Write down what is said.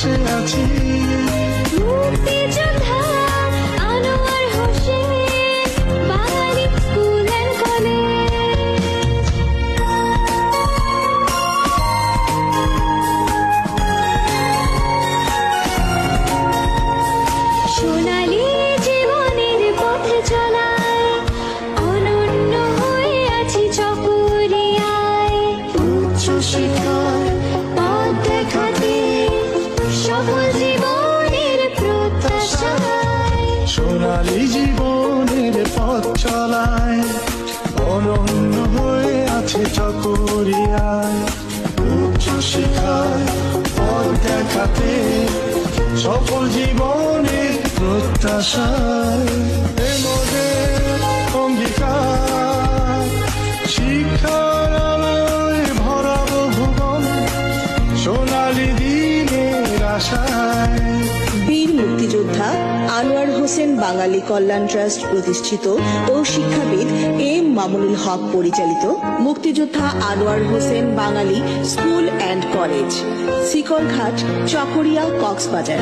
বসে আছি। মুক্তিযোদ্ধা Anwar Hossain Bangali school and college. সোনালী জীবনের পথ চলায় অনন্য হয়ে আছি চকরিয়ায়। উচ্চ শিক্ষার পথ দেখাতে সফল জীবনের প্রত্যাশায়। সোনালী জীবনের পথ চলায় অনন্য হয়ে আছে চকরিয়ায়। উচ্চ শিক্ষায় পথ দেখাতে সফল জীবনের প্রত্যাশায়। মোদের অঙ্গীকার শিক্ষার আলোয় ভরাবো ভুবন সোনালী দিনের আশায়। বীর মুক্তিযোদ্ধা আনোয়ার হোসেন বাঙালি কল্যাণ ট্রাস্ট প্রতিষ্ঠিত ও শিক্ষাবিদ এম মামুনুল হক পরিচালিত মুক্তিযোদ্ধা Anwar Hossain Bangali school and college, Shikalghat, Chakaria, Cox's Bazar.